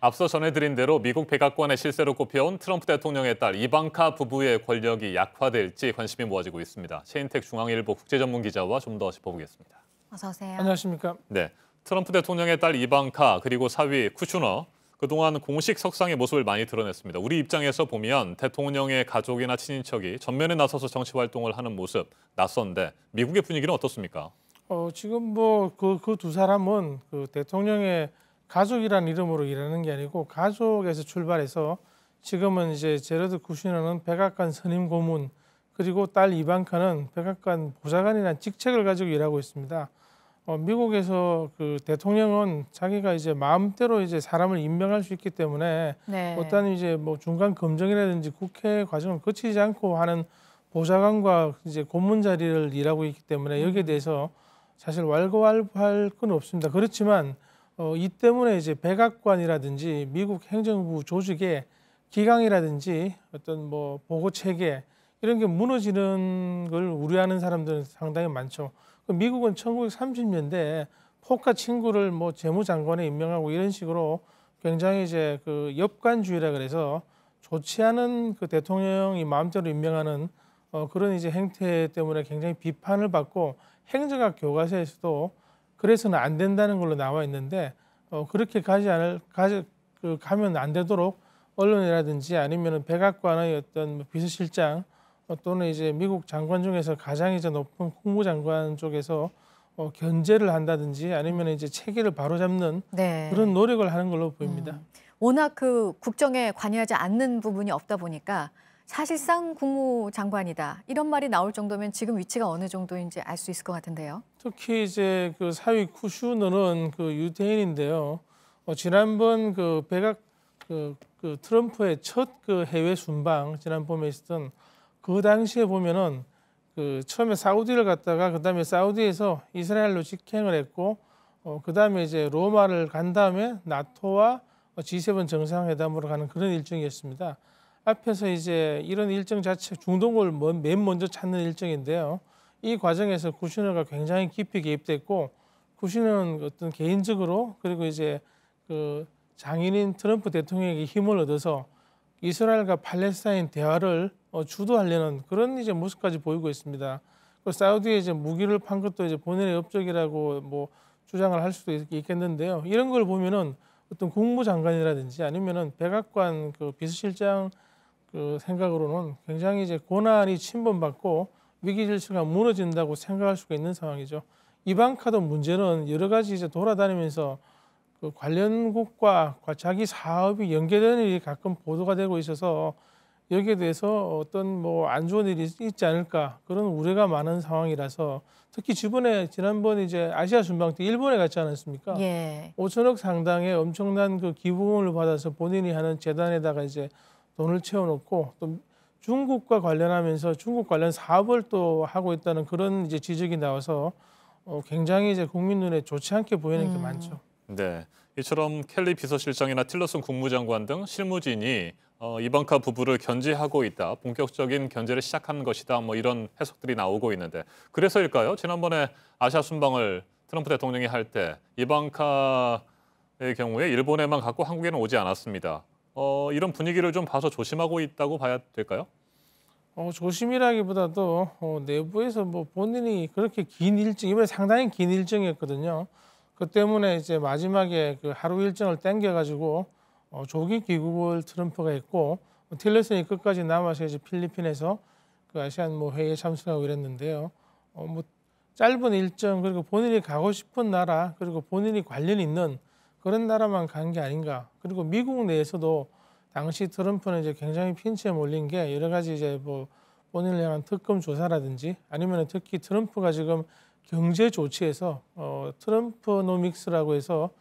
앞서 전해드린 대로 미국 백악관의 실세로 꼽혀온 트럼프 대통령의 딸 이방카 부부의 권력이 약화될지 관심이 모아지고 있습니다. 최인택 중앙일보 국제전문기자와 좀 더 짚어보겠습니다. 어서 오세요. 안녕하십니까? 네, 트럼프 대통령의 딸 이방카 그리고 사위 쿠슈너 그동안 공식 석상의 모습을 많이 드러냈습니다. 우리 입장에서 보면 대통령의 가족이나 친인척이 전면에 나서서 정치 활동을 하는 모습 낯선데 미국의 분위기는 어떻습니까? 지금 뭐 그 두 사람은 그 대통령의 가족이라는 이름으로 일하는 게 아니고 가족에서 출발해서 지금은 이제 제러드 쿠시너는 백악관 선임 고문 그리고 딸 이방카는 백악관 보좌관이라는 직책을 가지고 일하고 있습니다. 미국에서 그 대통령은 자기가 이제 마음대로 이제 사람을 임명할 수 있기 때문에 네. 어떤 이제 뭐 중간 검증이라든지 국회 과정을 거치지 않고 하는 보좌관과 이제 고문 자리를 일하고 있기 때문에 여기에 대해서 사실 왈가왈부할 건 없습니다. 그렇지만 이 때문에 이제 백악관이라든지 미국 행정부 조직의 기강이라든지 어떤 뭐 보고 체계 이런 게 무너지는 걸 우려하는 사람들은 상당히 많죠. 미국은 1930년대 포카 친구를 뭐 재무장관에 임명하고 이런 식으로 굉장히 이제 그 엽관주의라 그래서 좋지 않은 그 대통령이 마음대로 임명하는 그런 이제 행태 때문에 굉장히 비판을 받고 행정학 교과서에서도 그래서는 안 된다는 걸로 나와 있는데 그렇게 가면 안 되도록 언론이라든지 아니면은 백악관의 어떤 뭐 비서실장 또는 이제 미국 장관 중에서 가장 이제 높은 국무장관 쪽에서 견제를 한다든지 아니면 이제 체계를 바로잡는 네. 그런 노력을 하는 걸로 보입니다. 워낙 그 국정에 관여하지 않는 부분이 없다 보니까 사실상 국무장관이다 이런 말이 나올 정도면 지금 위치가 어느 정도인지 알 수 있을 것 같은데요. 특히 이제 그 사위 쿠슈너는 그 유태인인데요. 지난번 그 트럼프의 첫 그 해외 순방 지난 봄에 있었던 그 당시에 보면은 그 처음에 사우디를 갔다가 그다음에 사우디에서 이스라엘로 직행을 했고 그다음에 이제 로마를 간 다음에 나토와 G7 정상회담으로 가는 그런 일정이었습니다. 앞에서 이제 이런 일정 자체 중동을 맨 먼저 찾는 일정인데요. 이 과정에서 쿠슈너가 굉장히 깊이 개입됐고 쿠슈너는 어떤 개인적으로 그리고 이제 그 장인인 트럼프 대통령에게 힘을 얻어서 이스라엘과 팔레스타인 대화를 주도하려는 그런 이제 모습까지 보이고 있습니다. 그 사우디에 이제 무기를 판 것도 이제 본인의 업적이라고 뭐 주장을 할 수도 있겠는데요. 이런 걸 보면은 어떤 국무장관이라든지 아니면은 백악관 그 비서실장 그 생각으로는 굉장히 이제 권한이 침범받고 위기 질서가 무너진다고 생각할 수가 있는 상황이죠. 이방카도 문제는 여러 가지 이제 돌아다니면서 그 관련국과 자기 사업이 연계되는 일이 가끔 보도가 되고 있어서 여기에 대해서 어떤 뭐 안 좋은 일이 있지 않을까 그런 우려가 많은 상황이라서 특히 지난번 이제 아시아 순방 때 일본에 갔지 않았습니까? 예. 5천억 상당의 엄청난 그 기부금을 받아서 본인이 하는 재단에다가 이제 돈을 채워놓고 또 중국과 관련하면서 중국 관련 사업을 또 하고 있다는 그런 이제 지적이 나와서 굉장히 이제 국민 눈에 좋지 않게 보이는 게 많죠. 네, 이처럼 켈리 비서실장이나 틸러슨 국무장관 등 실무진이 이방카 부부를 견제하고 있다, 본격적인 견제를 시작한 것이다, 뭐 이런 해석들이 나오고 있는데 그래서일까요? 지난번에 아시아 순방을 트럼프 대통령이 할 때 이방카의 경우에 일본에만 갔고 한국에는 오지 않았습니다. 이런 분위기를 좀 봐서 조심하고 있다고 봐야 될까요? 조심이라기보다도 내부에서 뭐 본인이 그렇게 긴 일정, 이번에 상당히 긴 일정이었거든요. 그 때문에 이제 마지막에 그 하루 일정을 땡겨가지고 조기 귀국을 트럼프가 했고 틸러슨이 끝까지 남아서 이제 필리핀에서 그 아시안 뭐 회의에 참석하고 이랬는데요. 뭐 짧은 일정 그리고 본인이 가고 싶은 나라 그리고 본인이 관련 있는 그런 나라만 간 게 아닌가. 그리고 미국 내에서도 당시 트럼프는 이제 굉장히 핀치에 몰린 게 여러 가지 이제 뭐 본인을 향한 특검 조사라든지 아니면 특히 트럼프가 지금 경제 조치에서 트럼프노믹스라고 해서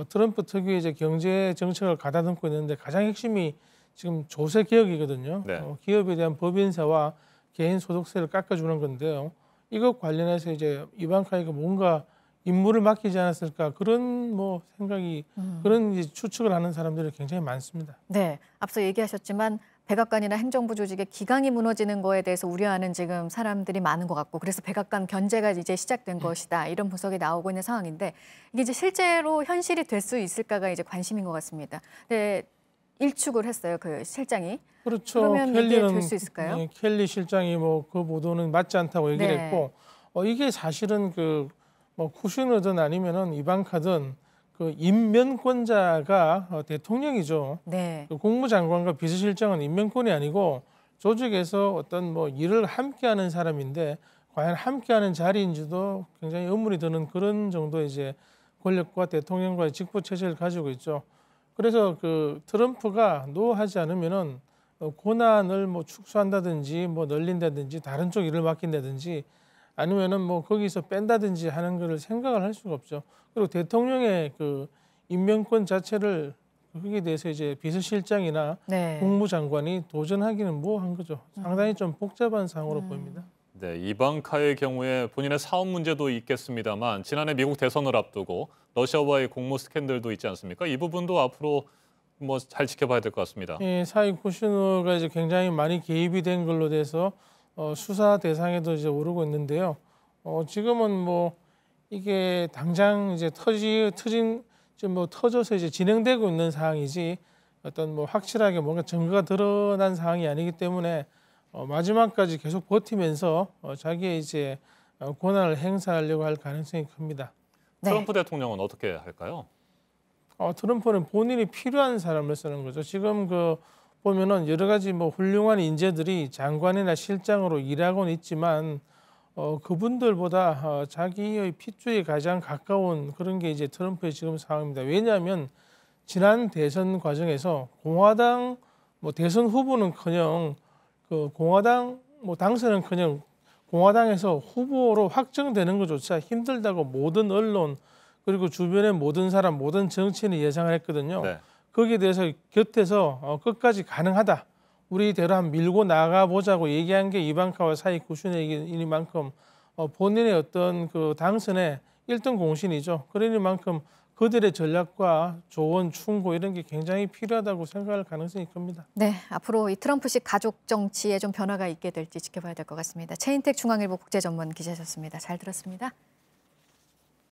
트럼프 특유의 이제 경제 정책을 가다듬고 있는데 가장 핵심이 지금 조세 개혁이거든요. 네. 기업에 대한 법인세와 개인 소득세를 깎아주는 건데요. 이것 관련해서 이제 이방카이가 뭔가 임무를 맡기지 않았을까 그런 뭐 생각이 그런 이제 추측을 하는 사람들이 굉장히 많습니다. 네, 앞서 얘기하셨지만 백악관이나 행정부 조직의 기강이 무너지는 거에 대해서 우려하는 지금 사람들이 많은 것 같고 그래서 백악관 견제가 이제 시작된 것이다 이런 분석이 나오고 있는 상황인데 이게 이제 실제로 현실이 될 수 있을까가 이제 관심인 것 같습니다. 네, 일축을 했어요 그 실장이. 그렇죠. 그러면 이게 될 수 있을까요? 네, 켈리 실장이 뭐 그 보도는 맞지 않다고 얘기를 네. 했고 이게 사실은 그 뭐 쿠슈너든 아니면은 이방카든 그 임면권자가 대통령이죠. 네. 그 국무장관과 비서실장은 임명권이 아니고 조직에서 어떤 뭐 일을 함께하는 사람인데 과연 함께하는 자리인지도 굉장히 의문이 드는 그런 정도의 이제 권력과 대통령과의 직부 체제를 가지고 있죠. 그래서 그 트럼프가 노하지 않으면은 고난을 뭐 축소한다든지 뭐 늘린다든지 다른 쪽 일을 맡긴다든지 아니면은 뭐 거기서 뺀다든지 하는 거를 생각을 할 수가 없죠. 그리고 대통령의 그 임명권 자체를 거기에 대해서 이제 비서실장이나 네. 국무장관이 도전하기는 뭐한 거죠. 상당히 좀 복잡한 상황으로 보입니다. 네, 이방카의 경우에 본인의 사업 문제도 있겠습니다만 지난해 미국 대선을 앞두고 러시아와의 공모 스캔들도 있지 않습니까? 이 부분도 앞으로 뭐 잘 지켜봐야 될 것 같습니다. 예, 사이 쿠슈너가 이제 굉장히 많이 개입이 된 걸로 돼서 수사 대상에도 이제 오르고 있는데요. 지금은 뭐 이게 당장 이제 터져서 이제 진행되고 있는 상황이지 어떤 뭐 확실하게 뭔가 증거가 드러난 상황이 아니기 때문에 마지막까지 계속 버티면서 자기의 이제 권한을 행사하려고 할 가능성이 큽니다. 네. 트럼프 대통령은 어떻게 할까요? 트럼프는 본인이 필요한 사람을 쓰는 거죠. 지금 그 보면은 여러 가지 뭐 훌륭한 인재들이 장관이나 실장으로 일하고는 있지만 그분들보다 자기의 핏줄이 가장 가까운 그런 게 이제 트럼프의 지금 상황입니다. 왜냐하면 지난 대선 과정에서 공화당 뭐 대선 후보는커녕 그 공화당 뭐 당선은커녕 공화당에서 후보로 확정되는 것조차 힘들다고 모든 언론 그리고 주변의 모든 사람, 모든 정치인이 예상을 했거든요. 네. 거기에 대해서 곁에서 끝까지 가능하다. 우리대로 한번 밀고 나가보자고 얘기한 게 이방카와 사이 쿠슈너이니만큼 본인의 어떤 그 당선의 1등 공신이죠. 그러니만큼 그들의 전략과 조언, 충고 이런 게 굉장히 필요하다고 생각할 가능성이 큽니다. 네, 앞으로 이 트럼프식 가족 정치에 좀 변화가 있게 될지 지켜봐야 될 것 같습니다. 최인택 중앙일보 국제전문 기자셨습니다. 잘 들었습니다.